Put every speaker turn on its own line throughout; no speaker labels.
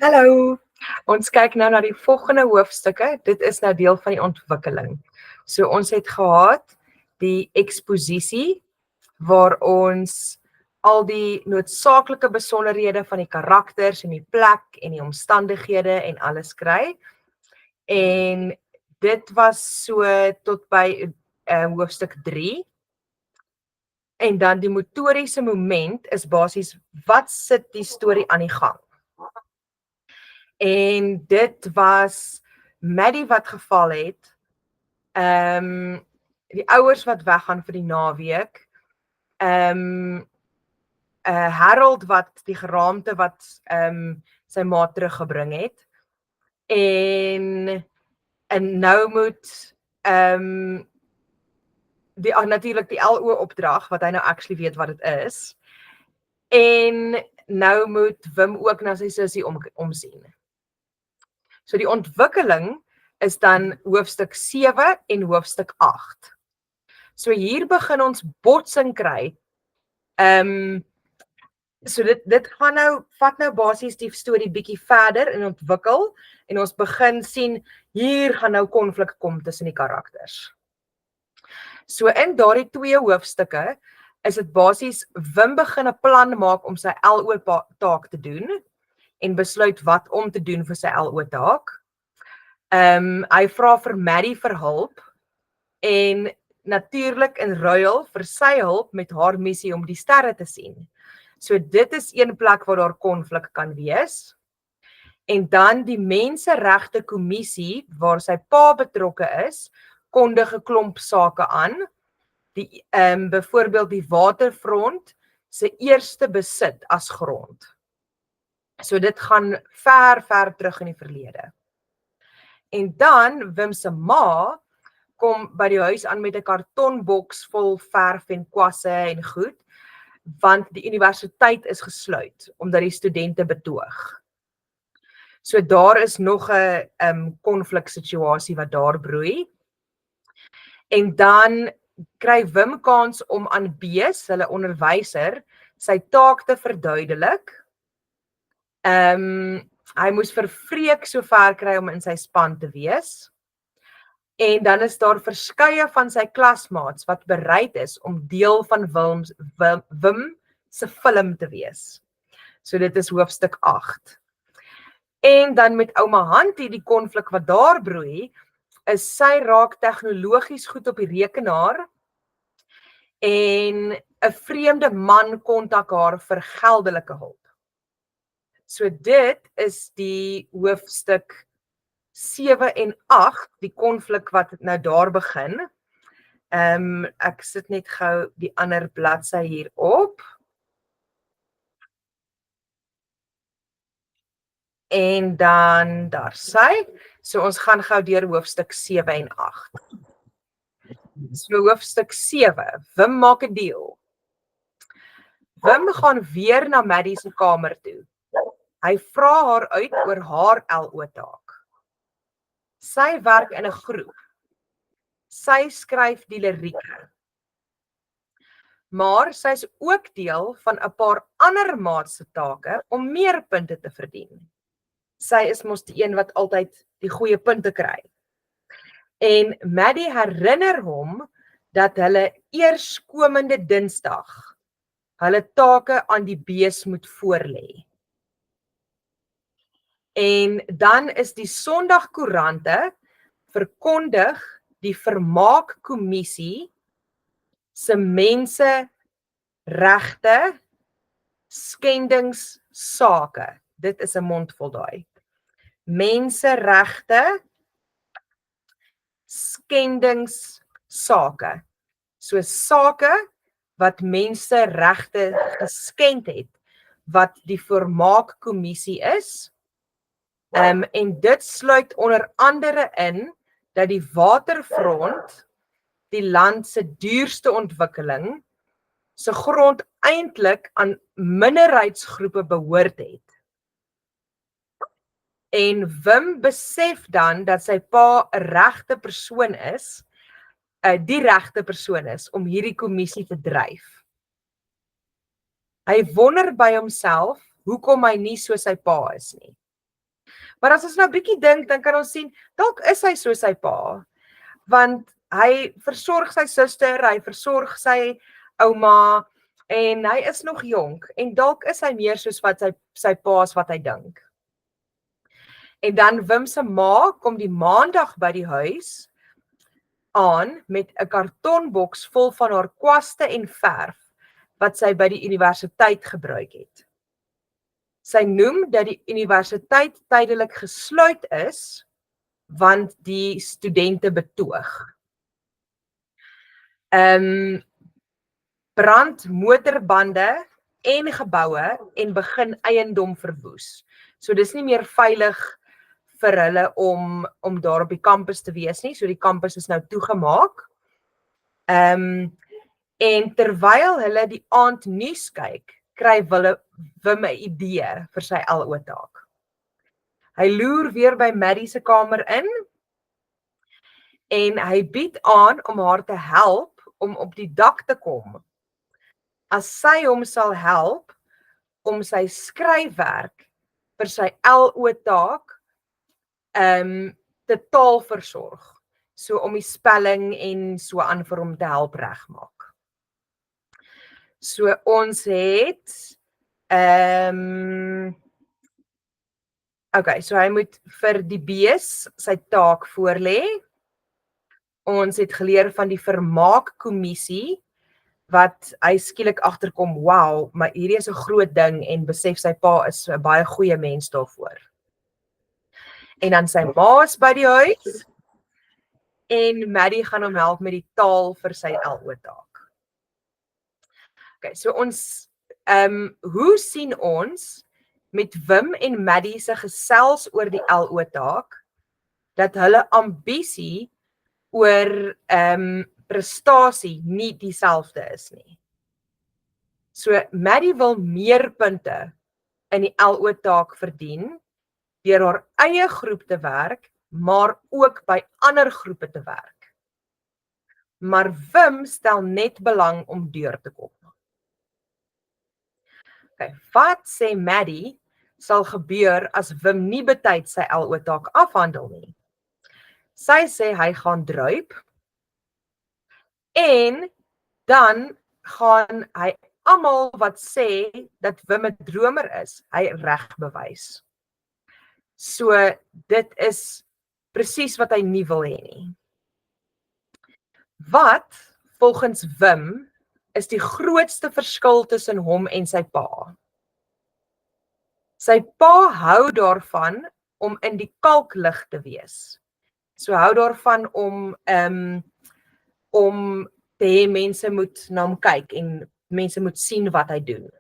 Hallo, ons kyk nou na die volgende hoofstukke. Dit is nou deel van die ontwikkeling. So ons het gehad die eksposisie waar ons al die noodsaaklike besonderhede van die karakters en die plek en die omstandighede en alles kry. En dit was so tot by hoofstuk 3. En dan die motoriese moment is basies wat sit die storie aan die gang. En dit was Maddie wat geval het, die ouers wat weggaan vir die naweek, Harold wat die geraamte wat sy ma teruggebring het, en nou moet natuurlik die LO opdrag wat hy nou actually weet wat dit is, en nou moet Wim ook na sy sussie omsien. So die ontwikkeling is dan hoofstuk 7 en hoofstuk 8. So hier begin ons botsing kry. So dit gaan nou, vat nou basies die storie bietjie verder en ontwikkel, en ons begin sien, hier gaan nou konflik kom tussen die karakters. So in daardie 2 hoofstukke is dit basies, Wim begin 'n plan maak om sy LO taak te doen, en besluit wat om te doen vir sy LO taak. Hy vra vir Maddie vir hulp, en natuurlik in ruil vir sy hulp met haar missie om die sterre te sien. So dit is een plek waar daar konflik kan wees. En dan die Menseregte Kommissie, waar sy pa betrokke is, kondig 'n klomp sake aan. Byvoorbeeld die waterfront se eerste besit as grond. So dit gaan ver terug in die verlede. En dan Wim se ma kom by die huis aan met 'n kartonboks vol verf en kwasse en goed, want die universiteit is gesluit omdat die studente betoog. So daar is nog 'n konfliksituasie wat daar broei. En dan kry Wim kans om aan Bees, hulle onderwyser, sy taak te verduidelik. Hy moes vir Freek so ver kry om in sy span te wees. En dan is daar verskeie van sy klasmaats wat bereid is om deel van Wim se film te wees. So dit is hoofstuk 8. En dan met ouma Hantie, die konflik wat daar broei, is sy raak tegnologies goed op die rekenaar, en 'n vreemde man kontak haar vir geldelike hulp. So dit is die hoofstuk 7 en 8, die konflik wat nou daar begin. Ek sit net gou die ander bladsy hier op. En dan daar sy. So ons gaan gou deur hoofstuk 7 en 8. So hoofstuk 7, Wim maak 'n deal. Wim gaan weer na Maddie se kamer toe. Hy vra haar uit oor haar LO taak. Sy werk in 'n groep. Sy skryf die lirieke. Maar sy is ook deel van 'n paar ander maats se take om meer punte te verdien. Sy is mos die een wat altyd die goeie punte kry. En Maddie herinner hom dat hulle eerskomende Dinsdag hulle take aan die Bees moet voorlê. En dan is die Sondagkoerante verkondig die Vermaakkommissie se menseregte skendingssake. Dit is 'n mondvol daai. Menseregte skendingssake. So sake wat menseregte geskend het, wat die Vermaakkommissie is. En dit sluit onder andere in dat die waterfront, die land se duurste ontwikkeling, se grond eintlik aan minderheidsgroepe behoort het. En Wim besef dan dat sy pa 'n regte persoon is, die regte persoon is om hierdie kommissie te dryf. Hy wonder by homself hoekom hy nie so sy pa is nie. Maar as ons nou bietjie dink, dan kan ons sien, dalk is hy so sy pa, want hy versorg sy suster, hy versorg sy ouma, en hy is nog jonk, en dalk is hy meer soos wat sy pa is wat hy dink. En dan Wim se ma kom die maandag by die huis aan met 'n kartonboks vol van haar kwaste en verf wat sy by die universiteit gebruik het. Sy noem dat die universiteit tydelik gesluit is want die studente betoog. Brand motorbande en geboue en begin eiendom verwoes. So dis nie meer veilig vir hulle om daar op die kampus te wees nie, so die kampus is nou toegemaak. En terwyl hulle die aand nuus kyk, kry Wim 'n idee vir sy LO taak. Hy loer weer by Maddie se kamer in en hy bied aan om haar te help om op die dak te kom, as sy hom sal help om sy skryfwerk vir sy LO taak te taalversorg, so om die spelling en so aan vir hom te help regmaak. So ons het okay, so hy moet vir die B's sy taak voorlê. Ons het geleer van die vermaakkommissie wat hy skielik agterkom, wow, maar hierdie is 'n groot ding en besef sy pa is 'n baie goeie mens daarvoor. En dan sy ma is by die huis en Maddie gaan hom help met die taal vir sy LO taak. Okay, so ons hoe sien ons met Wim en Maddie se gesels oor die LO taak dat hulle ambisie oor prestasie nie dieselfde is nie. So Maddie wil meer punte in die LO taak verdien deur haar eie groep te werk, maar ook by ander groepe te werk. Maar Wim stel net belang om deur te kom. Okay, wat sê Maddie sal gebeur as Wim nie betyds sy LO taak afhandel nie? Sy sê hy gaan druip en dan gaan hy almal wat sê dat Wim 'n dromer is, hy reg bewys. So dit is presies wat hy nie wil hê nie. Wat volgens Wim is die grootste verskil tussen hom en sy pa? Sy pa hou daarvan om in die kalklig te wees. So hou daarvan om te hê mense moet na hom kyk en mense moet sien wat hy doen.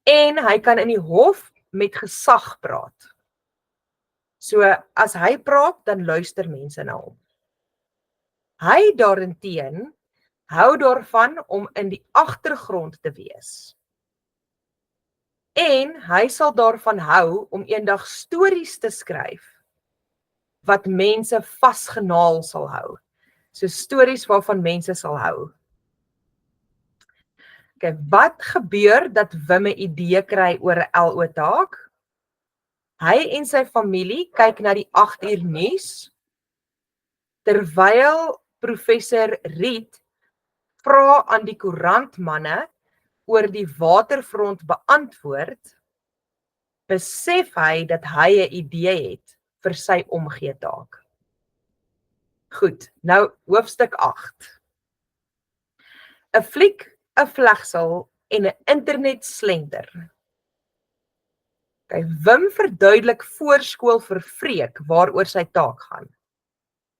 En hy kan in die hof met gesag praat. So as hy praat, dan luister mense na hom. Hy daarenteen hou daarvan om in die agtergrond te wees. En hy sal daarvan hou om eendag stories te skryf wat mense vasgenaal sal hou. So stories waarvan mense sal hou. Okay, wat gebeur dat Wim 'n idee kry oor 'n LO taak? Hy en sy familie kyk na die 8 uur nuus, terwyl professor Riet vra aan die koerantmanne oor die waterfront beantwoord, besef hy dat hy 'n idee het vir sy omgeetaak. Goed, nou hoofstuk 8. 'n fliek, 'n vlegsel en 'n internet slenter. Okay, Wim verduidelik voorskool vir Freek waaroor sy taak gaan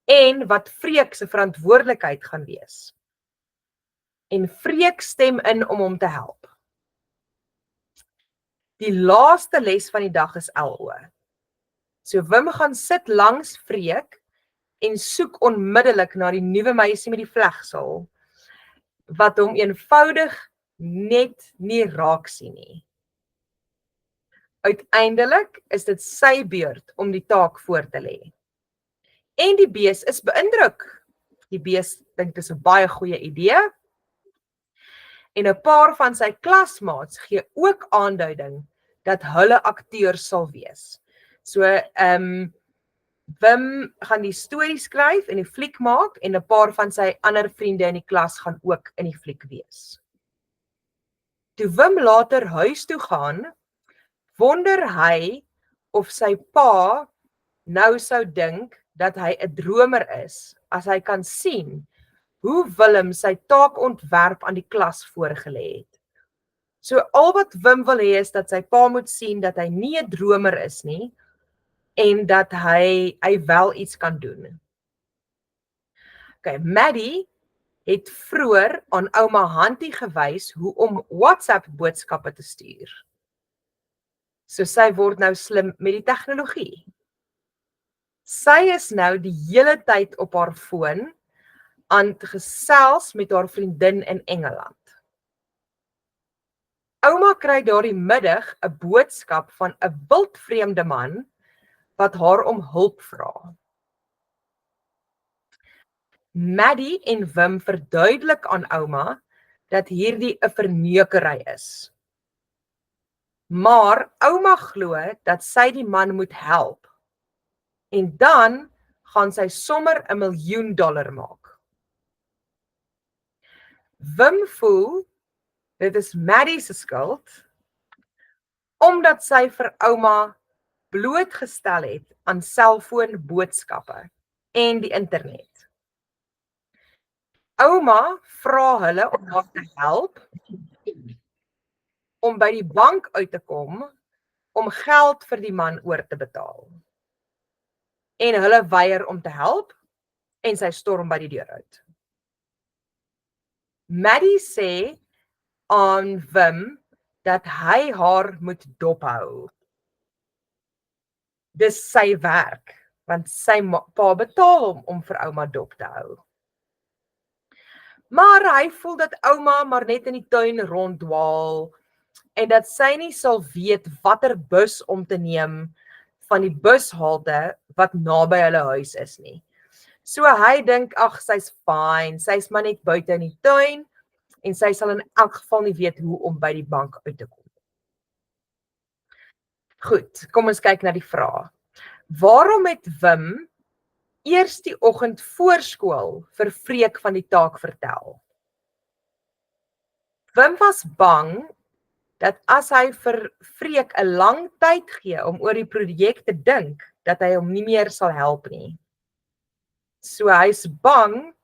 en wat Freek se verantwoordelikheid gaan wees. En Freek stem in om hom te help. Die laaste les van die dag is LO. So Wim gaan sit langs Freek en soek onmiddellik na die nuwe meisie met die vlegsel wat hom eenvoudig net nie raak sien nie. Uiteindelik is dit sy beurt om die taak voor te lê. En die bees is beïndruk. Die bees dink dit is 'n baie goeie idee. En 'n paar van sy klasmaats gee ook aanduiding dat hulle akteurs sal wees. So, Wim gaan die storie skryf en die fliek maak en 'n paar van sy ander vriende in die klas gaan ook in die fliek wees. Toe Wim later huis toe gaan, wonder hy of sy pa nou sou dink dat hy 'n dromer is as hy kan sien hoe Willem sy taakontwerp aan die klas voorgelê het. So al wat Wim wil hê is dat sy pa moet sien dat hy nie 'n dromer is nie en dat hy wel iets kan doen. Okay, Maddie het vroeër aan ouma Hantie gewys hoe om WhatsApp boodskappe te stuur. So sy word nou slim met die tegnologie. Sy is nou die hele tyd op haar foon aan gesels met haar vriendin in Engeland. Ouma kry daardie middag 'n boodskap van 'n wildvreemde man wat haar om hulp vra. Maddie en Wim verduidelik aan ouma dat hierdie 'n verneukery is. Maar ouma glo dat sy die man moet help. En dan gaan sy sommer $1 miljoen maak. Wim voel dit is Maddie se skuld omdat sy vir ouma blootgestel het aan selfoonboodskappe en die internet. Ouma vra hulle om haar te help om by die bank uit te kom om geld vir die man oor te betaal. En hulle weier om te help en sy storm by die deur uit. Maddie sê aan Wim dat hy haar moet dophou. Dis sy werk, want sy pa betaal hom om vir ouma dop te hou. Maar hy voel dat ouma maar net in die tuin ronddwaal en dat sy nie sal weet watter bus om te neem van die bushalte wat naby hulle huis is nie. So hy dink, ag, sy's fine, sy's maar net buite in die tuin en sy sal in elk geval nie weet hoe om by die bank uit te kom. Goed, kom ons kyk na die vraag. Waarom het Wim eers die oggend voor skool vir Freek van die taak vertel? Wim was bang dat as hy vir Freek 'n lang tyd gee om oor die projek te dink, dat hy hom nie meer sal help nie. So hy's bang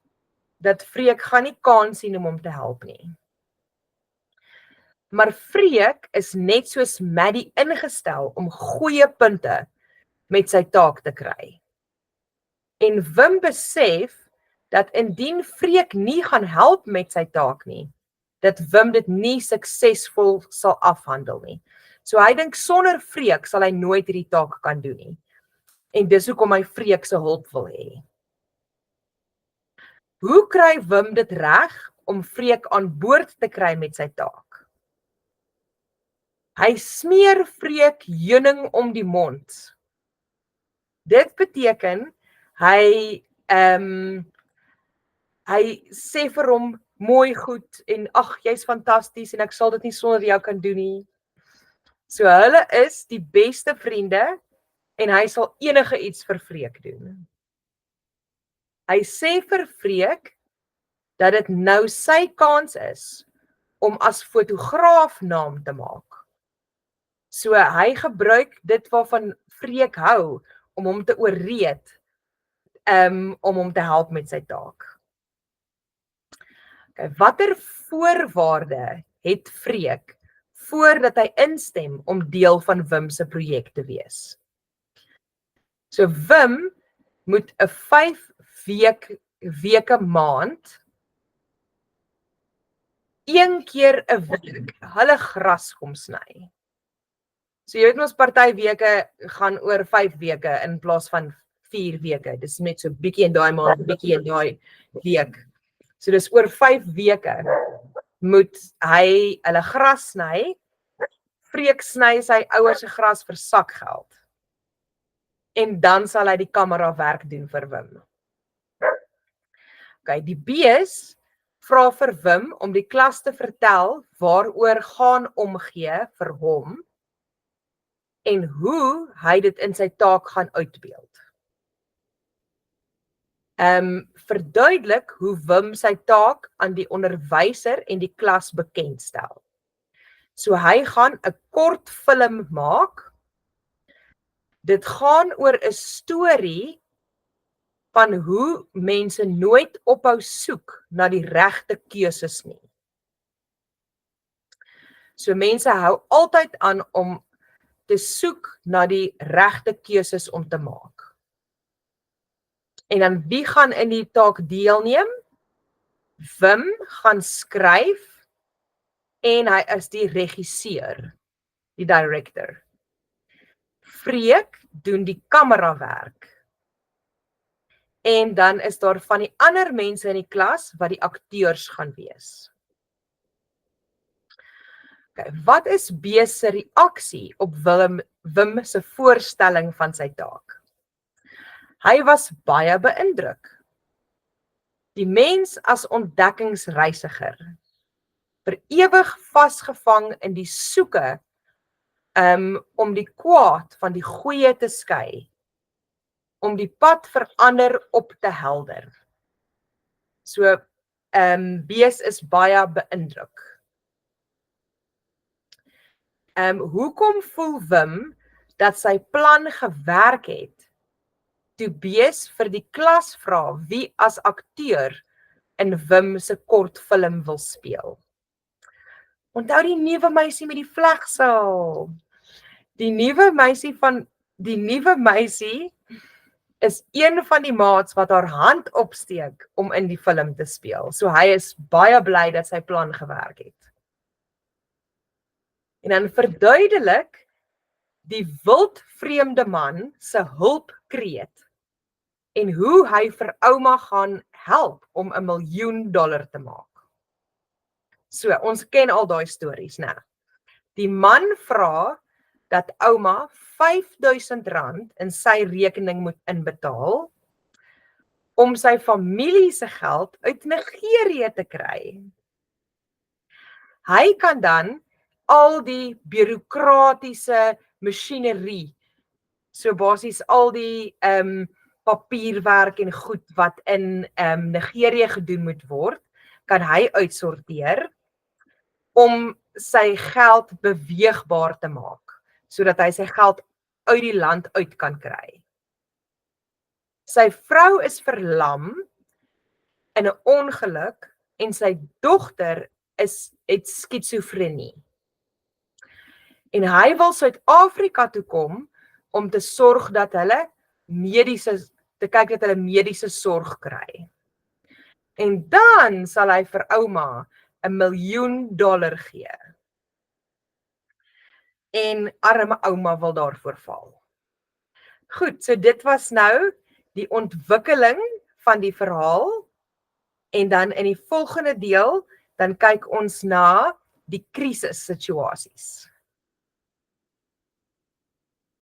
dat Freek gaan nie kans sien om hom te help nie. Maar Freek is net soos Maddie ingestel om goeie punte met sy taak te kry. En Wim besef dat indien Freek nie gaan help met sy taak nie, dat Wim dit nie suksesvol sal afhandel nie. So hy dink sonder Freek sal hy nooit hierdie taak kan doen nie. En dis hoekom hy Freek se hulp wil hê. Hoe kry Wim dit reg om Freek aan boord te kry met sy taak? Hy smeer Freek heuning om die mond. Dit beteken hy sê vir hom mooi goed en ag, jy's fantasties en ek sal dit nie sonder jou kan doen nie. So hulle is die beste vriende en hy sal enige iets vir Freek doen. Hy sê vir Freek dat dit nou sy kans is om as fotograaf naam te maak. So hy gebruik dit waarvan Freek hou om hom te oorreed om hom te help met sy taak. Okay, watter voorwaarde het Freek voordat hy instem om deel van Wim se projek te wees? So Wim moet 'n 5 weke maand 1 keer 'n week hulle gras kom sny. So jy weet ons party weke gaan oor 5 weke in plaas van 4 weke. Dis net so bietjie in daai maand, bietjie in daai week. So dis oor 5 weke moet hy hulle gras sny. Freek sny sy ouers se gras vir sakgeld. En dan sal hy die kamera werk doen vir Wim. Okay, die B's vra vir Wim om die klas te vertel waaroor gaan omgee vir hom. en hoe hy dit in sy taak gaan uitbeeld. Verduidelik hoe Wim sy taak aan die onderwyser en die klas bekendstel. So hy gaan 'n kort film maak. Dit gaan oor 'n storie van hoe mense nooit ophou soek na die regte keuses nie. So mense hou altyd aan om te soek na die regte keuses om te maak. En dan wie gaan in die taak deelneem? Wim gaan skryf en hy is die regisseur, die director. Freek doen die kamerawerk. En dan is daar van die ander mense in die klas wat die akteurs gaan wees. Okay, wat is B se reaksie op Wim se voorstelling van sy taak? Hy was baie beïndruk. Die mens as ontdekkingsreisiger, vir ewig vasgevang in die soeke om die kwaad van die goeie te skei, om die pad verander op te helder. So, Bees is baie beïndruk. Hoekom voel Wim dat sy plan gewerk het, toe Bees vir die klas vra wie as akteur in Wim se kortfilm wil speel? Onthou die nuwe meisie met die vlegsel. Die nuwe meisie is een van die maats wat haar hand opsteek om in die film te speel. So hy is baie bly dat sy plan gewerk het. En dan verduidelik die wildvreemde man se hulpkreet en hoe hy vir ouma gaan help om $1 miljoen te maak. So, ons ken al daai stories, né? Die man vra dat ouma R5.000 in sy rekening moet inbetaal om sy familie se geld uit Nigerië te kry. Hy kan dan al die bureaukratiese masjinerie, so basies al die papierwerk en goed wat in Nigerië gedoen moet word, kan hy uitsorteer om sy geld beweegbaar te maak, sodat hy sy geld uit die land uit kan kry. Sy vrou is verlam in 'n ongeluk en sy dogter het skizofrenie. En hy wil Suid-Afrika toe kom om te sorg dat hulle mediese sorg kry. En dan sal hy vir ouma $1 miljoen gee. En arme ouma wil daarvoor val. Goed, so dit was nou die ontwikkeling van die verhaal. En dan in die volgende deel, dan kyk ons na die krisissituasies.